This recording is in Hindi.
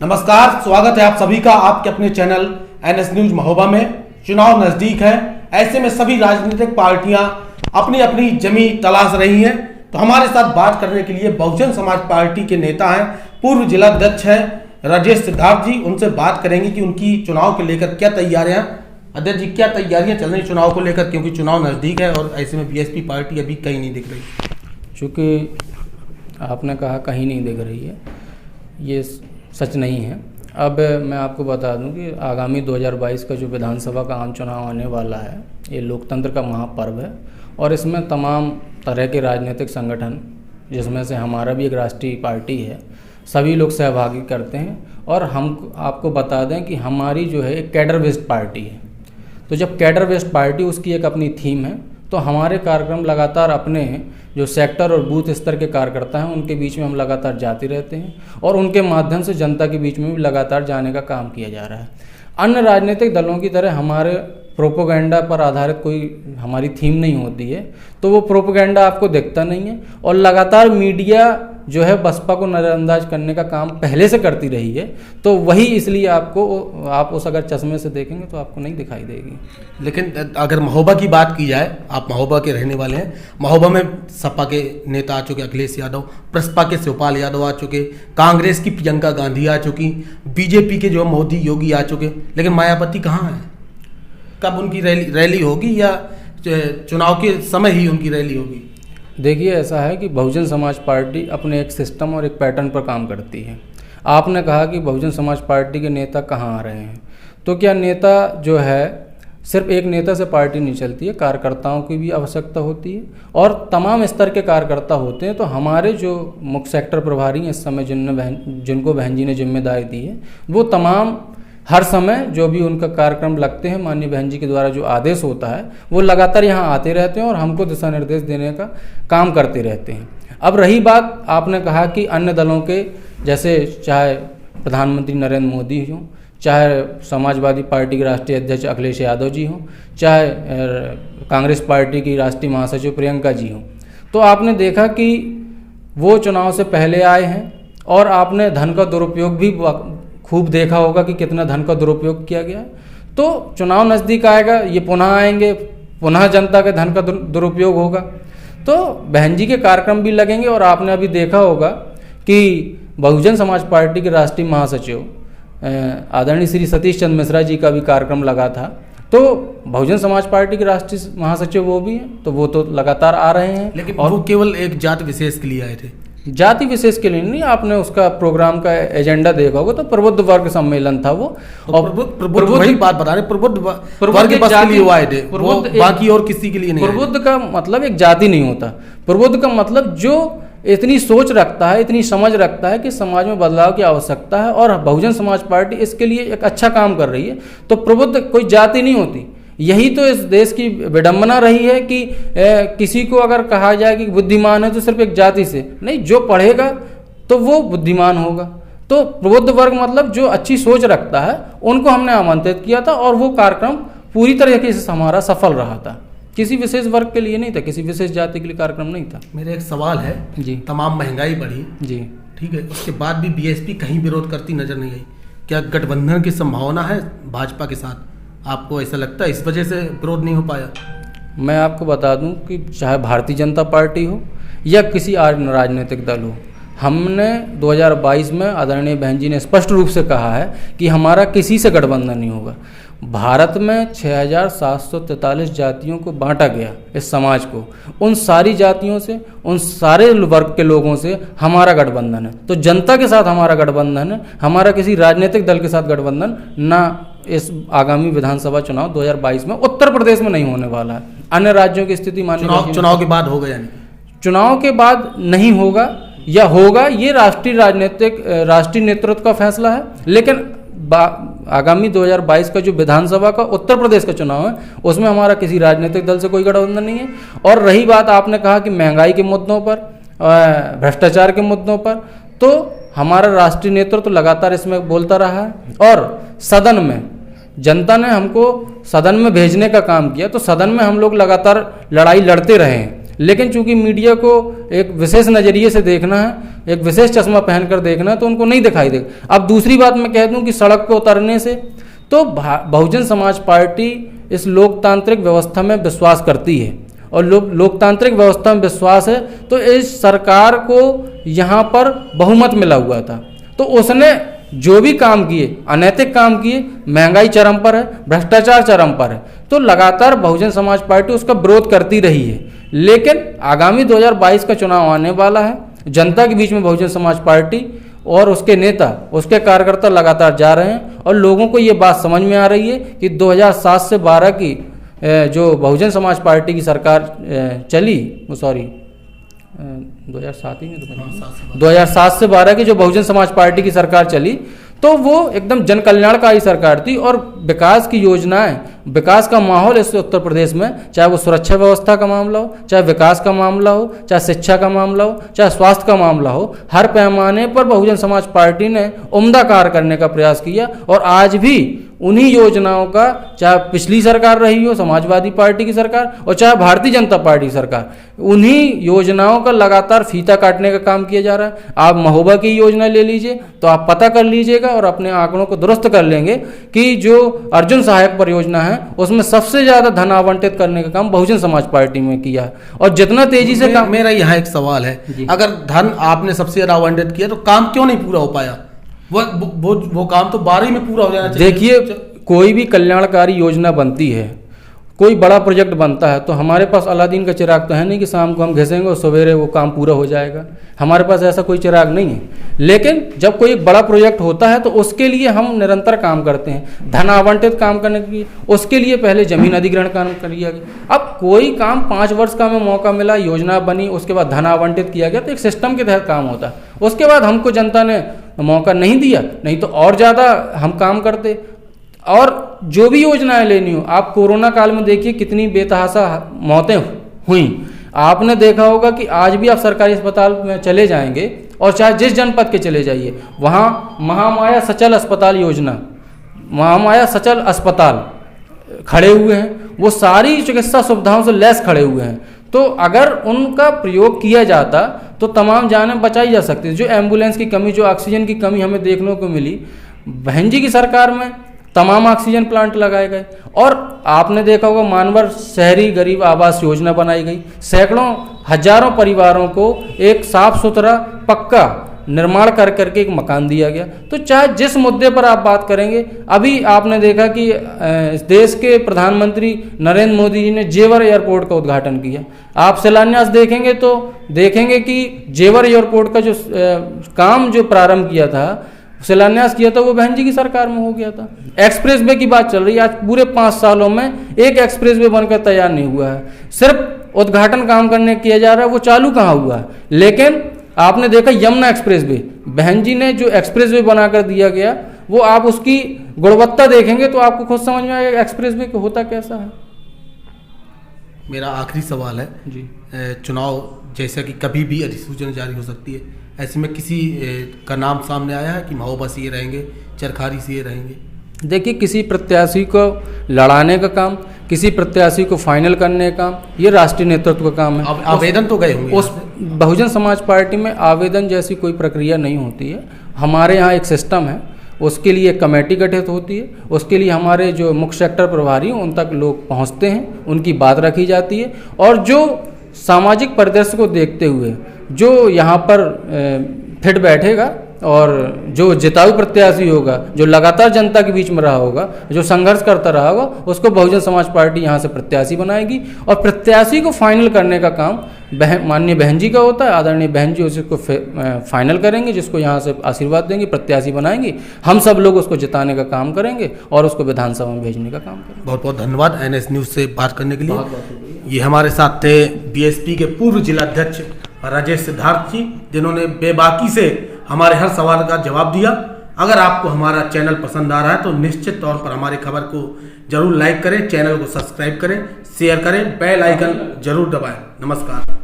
नमस्कार, स्वागत है आप सभी का आपके अपने चैनल एनएस न्यूज महोबा में। चुनाव नजदीक है, ऐसे में सभी राजनीतिक पार्टियां अपनी अपनी जमी तलाश रही हैं। तो हमारे साथ बात करने के लिए बहुजन समाज पार्टी के नेता हैं, पूर्व जिला अध्यक्ष हैं राजेश सिद्धार्थ जी। उनसे बात करेंगे कि उनकी चुनाव को लेकर क्या तैयारियां। अध्यक्ष जी, क्या तैयारियां चल रही चुनाव को लेकर, क्योंकि चुनाव नजदीक है और ऐसे में बीएसपी पार्टी अभी कहीं नहीं दिख रही। चूँकि आपने कहा कहीं नहीं दिख रही है, ये सच नहीं है। अब मैं आपको बता दूं कि आगामी 2022 का जो विधानसभा का आम चुनाव आने वाला है, ये लोकतंत्र का महापर्व है और इसमें तमाम तरह के राजनीतिक संगठन, जिसमें से हमारा भी एक राष्ट्रीय पार्टी है, सभी लोग सहभागी करते हैं। और हम आपको बता दें कि हमारी जो है एक कैडर बेस्ड पार्टी है। तो जब कैडर बेस्ड पार्टी, उसकी एक अपनी थीम है, तो हमारे कार्यक्रम लगातार अपने जो सेक्टर और बूथ स्तर के कार्यकर्ता हैं उनके बीच में हम लगातार जाते रहते हैं और उनके माध्यम से जनता के बीच में भी लगातार जाने का काम किया जा रहा है। अन्य राजनीतिक दलों की तरह हमारे प्रोपोगंडा पर आधारित कोई हमारी थीम नहीं होती है, तो वो प्रोपोगंडा आपको दिखता नहीं है। और लगातार मीडिया जो है बसपा को नज़रअंदाज करने का काम पहले से करती रही है, तो वही इसलिए आप उस अगर चश्मे से देखेंगे तो आपको नहीं दिखाई देगी। लेकिन अगर महोबा की बात की जाए, आप महोबा के रहने वाले हैं, महोबा में सपा के नेता आ चुके अखिलेश यादव, प्रसपा के शिवपाल यादव आ चुके, कांग्रेस की प्रियंका गांधी आ चुकी, बीजेपी के जो मोदी योगी आ चुके, लेकिन मायावती कहाँ है? कब उनकी रैली होगी या चुनाव के समय ही उनकी रैली होगी? देखिए, ऐसा है कि बहुजन समाज पार्टी अपने एक सिस्टम और एक पैटर्न पर काम करती है। आपने कहा कि बहुजन समाज पार्टी के नेता कहाँ आ रहे हैं, तो क्या नेता जो है सिर्फ एक नेता से पार्टी नहीं चलती है, कार्यकर्ताओं की भी आवश्यकता होती है और तमाम स्तर के कार्यकर्ता होते हैं। तो हमारे जो मुख्य सेक्टर प्रभारी हैं इस समय, जिनको बहन जी ने जिम्मेदारी दी है, वो तमाम हर समय जो भी उनका कार्यक्रम लगते हैं, माननीय बहन जी के द्वारा जो आदेश होता है, वो लगातार यहाँ आते रहते हैं और हमको दिशा निर्देश देने का काम करते रहते हैं। अब रही बात, आपने कहा कि अन्य दलों के, जैसे चाहे प्रधानमंत्री नरेंद्र मोदी हों, चाहे समाजवादी पार्टी के राष्ट्रीय अध्यक्ष अखिलेश यादव जी हों, चाहे कांग्रेस पार्टी की राष्ट्रीय महासचिव प्रियंका जी हों, तो आपने देखा कि वो चुनाव से पहले आए हैं और आपने धन का दुरुपयोग भी खूब देखा होगा कि कितना धन का दुरुपयोग किया गया। तो चुनाव नज़दीक आएगा, ये पुनः आएंगे, पुनः जनता के धन का दुरुपयोग होगा, तो बहन जी के कार्यक्रम भी लगेंगे। और आपने अभी देखा होगा कि बहुजन समाज पार्टी के राष्ट्रीय महासचिव आदरणीय श्री सतीश चंद्र मिश्रा जी का भी कार्यक्रम लगा था। तो बहुजन समाज पार्टी के राष्ट्रीय महासचिव वो भी हैं, तो वो तो लगातार आ रहे हैं। लेकिन और वो केवल एक जाति विशेष के लिए आए थे, जाति विशेष के लिए नहीं। आपने उसका प्रोग्राम का एजेंडा देखा होगा, तो प्रबुद्ध वर्ग सम्मेलन था वो। और प्रबुद्ध वही बात बता रहे, प्रबुद्ध वर्ग के लिए आए थे, बाकी और किसी के लिए नहीं। प्रबुद्ध का मतलब एक जाति नहीं होता। प्रबुद्ध का मतलब जो इतनी सोच रखता है, इतनी समझ रखता है कि समाज में बदलाव की आवश्यकता है और बहुजन समाज पार्टी इसके लिए एक अच्छा काम कर रही है। तो प्रबुद्ध कोई जाति नहीं होती। यही तो इस देश की विडंबना रही है कि किसी को अगर कहा जाए कि बुद्धिमान है तो सिर्फ एक जाति से नहीं, जो पढ़ेगा तो वो बुद्धिमान होगा। तो प्रबुद्ध वर्ग मतलब जो अच्छी सोच रखता है, उनको हमने आमंत्रित किया था और वो कार्यक्रम पूरी तरीके से हमारा सफल रहा था। किसी विशेष वर्ग के लिए नहीं था, किसी विशेष जाति के लिए कार्यक्रम नहीं था। मेरा एक सवाल है जी, तमाम महंगाई बढ़ी जी, ठीक है, उसके बाद भी बीएसपी कहीं विरोध करती नजर नहीं आई। क्या गठबंधन की संभावना है भाजपा के साथ? आपको ऐसा लगता है इस वजह से विरोध नहीं हो पाया? मैं आपको बता दूं कि चाहे भारतीय जनता पार्टी हो या किसी अन्य राजनीतिक दल हो, हमने 2022 में आदरणीय बहन जी ने स्पष्ट रूप से कहा है कि हमारा किसी से गठबंधन नहीं होगा। भारत में 6743 जातियों को बांटा गया, इस समाज को, उन सारी जातियों से, उन सारे वर्ग के लोगों से हमारा गठबंधन है। तो जनता के साथ हमारा गठबंधन है, हमारा किसी राजनीतिक दल के साथ गठबंधन ना इस आगामी विधानसभा चुनाव 2022 में उत्तर प्रदेश में नहीं होने वाला है। अन्य राज्यों की स्थिति चुनाव के बाद होगा, यानी चुनाव के बाद नहीं होगा या होगा, ये राष्ट्रीय नेतृत्व का फैसला है। लेकिन आगामी 2022 का जो विधानसभा का उत्तर प्रदेश का चुनाव है, उसमें हमारा किसी राजनीतिक दल से कोई गठबंधन नहीं है। और रही बात, आपने कहा कि महंगाई के मुद्दों पर, भ्रष्टाचार के मुद्दों पर, तो हमारा राष्ट्रीय नेतृत्व लगातार इसमें बोलता रहा है। और सदन में जनता ने हमको सदन में भेजने का काम किया, तो सदन में हम लोग लगातार लड़ाई लड़ते रहे हैं। लेकिन चूंकि मीडिया को एक विशेष नज़रिए से देखना है, एक विशेष चश्मा पहनकर देखना है, तो उनको नहीं दिखाई देगा। अब दूसरी बात मैं कह दूं कि सड़क पर उतरने से तो बहुजन समाज पार्टी इस लोकतांत्रिक व्यवस्था में विश्वास करती है, और लोकतांत्रिक व्यवस्था में विश्वास है तो इस सरकार को यहाँ पर बहुमत मिला हुआ था, तो उसने जो भी काम किए, अनैतिक काम किए, महंगाई चरम पर है, भ्रष्टाचार चरम पर है, तो लगातार बहुजन समाज पार्टी उसका विरोध करती रही है। लेकिन आगामी 2022 का चुनाव आने वाला है, जनता के बीच में बहुजन समाज पार्टी और उसके नेता, उसके कार्यकर्ता लगातार जा रहे हैं, और लोगों को ये बात समझ में आ रही है कि 2007 से 12 की जो बहुजन समाज पार्टी की सरकार चली, 2007 ही में 2007 से 12 की जो बहुजन समाज पार्टी की सरकार चली, तो वो एकदम जन कल्याणकारी सरकार थी, और विकास की योजनाएं, विकास का माहौल इस उत्तर प्रदेश में, चाहे वो सुरक्षा व्यवस्था का मामला हो, चाहे विकास का मामला हो, चाहे शिक्षा का मामला हो, चाहे स्वास्थ्य का मामला हो, हर पैमाने पर बहुजन समाज पार्टी ने उम्दा कार्य करने का प्रयास किया। और आज भी उन्हीं योजनाओं का, चाहे पिछली सरकार रही हो समाजवादी पार्टी की सरकार, और चाहे भारतीय जनता पार्टी की सरकार, उन्हीं योजनाओं का लगातार फीता काटने का काम किया जा रहा है। आप महोबा की योजना ले लीजिए तो आप पता कर लीजिएगा और अपने आंकड़ों को दुरुस्त कर लेंगे कि जो अर्जुन सहायक परियोजना है उसमें सबसे ज्यादा धन आवंटित करने का काम बहुजन समाज पार्टी में किया है, और जितना तेजी से काम। मेरा यहाँ एक सवाल है, अगर धन आपने सबसे ज्यादा आवंटित किया तो काम क्यों नहीं पूरा हो पाया? वो काम तो 12 में पूरा हो जाना चाहिए। देखिए, कोई भी कल्याणकारी योजना बनती है, कोई बड़ा प्रोजेक्ट बनता है, तो हमारे पास अलादीन का चिराग तो है नहीं कि शाम को हम घिसेंगे और सवेरे वो काम पूरा हो जाएगा। हमारे पास ऐसा कोई चिराग नहीं है। लेकिन जब कोई एक बड़ा प्रोजेक्ट होता है तो उसके लिए हम निरंतर काम करते हैं, धन आवंटित काम करने के लिए। उसके लिए पहले जमीन अधिग्रहण काम किया गया। अब कोई काम 5 वर्ष का हमें मौका मिला, योजना बनी, उसके बाद धन आवंटित किया गया, तो एक सिस्टम के तहत काम होता है। उसके बाद हमको जनता ने मौका नहीं दिया, नहीं तो और ज़्यादा हम काम करते। और जो भी योजनाएं लेनी हो, आप कोरोना काल में देखिए कितनी बेतहाशा मौतें हुई। आपने देखा होगा कि आज भी आप सरकारी अस्पताल में चले जाएंगे, और चाहे जिस जनपद के चले जाइए, वहाँ महामाया सचल अस्पताल योजना, महामाया सचल अस्पताल खड़े हुए हैं, वो सारी चिकित्सा सुविधाओं से लैस खड़े हुए हैं। तो अगर उनका प्रयोग किया जाता तो तमाम जानें बचाई जा सकती थी। जो एम्बुलेंस की कमी, जो ऑक्सीजन की कमी हमें देखने को मिली, बहन जी की सरकार में तमाम ऑक्सीजन प्लांट लगाए गए। और आपने देखा होगा मानवर शहरी गरीब आवास योजना बनाई गई, सैकड़ों हजारों परिवारों को एक साफ सुथरा पक्का निर्माण कर करके एक मकान दिया गया। तो चाहे जिस मुद्दे पर आप बात करेंगे, अभी आपने देखा कि देश के प्रधानमंत्री नरेंद्र मोदी जी ने जेवर एयरपोर्ट का उद्घाटन किया। आप शिलान्यास देखेंगे तो देखेंगे कि जेवर एयरपोर्ट का जो काम जो प्रारंभ किया था, शिलान्यास किया था, वो बहन जी की सरकार में हो गया था। एक्सप्रेस वे की बात चल रही है, आज पूरे 5 सालों में एक एक्सप्रेस वे बनकर तैयार नहीं हुआ है, सिर्फ उद्घाटन काम करने किया जा रहा है, वो चालू कहाँ हुआ है। लेकिन आपने देखा यमुना एक्सप्रेस वे, बहन जी ने जो एक्सप्रेस वे बनाकर दिया गया, वो आप उसकी गुणवत्ता देखेंगे तो आपको खुद समझ में आएगा एक्सप्रेस वे होता कैसा है। मेरा आखिरी सवाल है जी, चुनाव जैसा कि कभी भी अधिसूचना जारी हो सकती है, ऐसे में किसी का नाम सामने आया है कि महोबा से ये रहेंगे, चरखारी से ये रहेंगे? देखिए, किसी प्रत्याशी को लड़ाने का काम, किसी प्रत्याशी को फाइनल करने का काम, ये राष्ट्रीय नेतृत्व का काम है। आवेदन तो गए होंगे उस बहुजन समाज पार्टी में आवेदन जैसी कोई प्रक्रिया नहीं होती है। हमारे यहाँ एक सिस्टम है, उसके लिए एक कमेटी गठित होती है, उसके लिए हमारे जो मुख्य सेक्टर प्रभारी उन तक लोग पहुँचते हैं, उनकी बात रखी जाती है, और जो सामाजिक परिदृश्य को देखते हुए जो यहाँ पर फिट बैठेगा और जो जिताऊ प्रत्याशी होगा, जो लगातार जनता के बीच में रहा होगा, जो संघर्ष करता रहा होगा, उसको बहुजन समाज पार्टी यहाँ से प्रत्याशी बनाएगी। और प्रत्याशी को फाइनल करने का काम माननीय बहन जी का होता है। आदरणीय बहन जी उसको फाइनल करेंगे, जिसको यहाँ से आशीर्वाद देंगे, प्रत्याशी बनाएंगे। हम सब लोग उसको जिताने का काम करेंगे और उसको विधानसभा में भेजने का काम करेंगे। बहुत बहुत धन्यवाद NS न्यूज़ से बात करने के लिए। ये हमारे साथ थे BSP के पूर्व जिलाध्यक्ष राजेश सिद्धार्थ जी, जिन्होंने बेबाकी से हमारे हर सवाल का जवाब दिया। अगर आपको हमारा चैनल पसंद आ रहा है तो निश्चित तौर पर हमारी खबर को जरूर लाइक करें, चैनल को सब्सक्राइब करें, शेयर करें, बेल आइकन जरूर दबाएं। नमस्कार।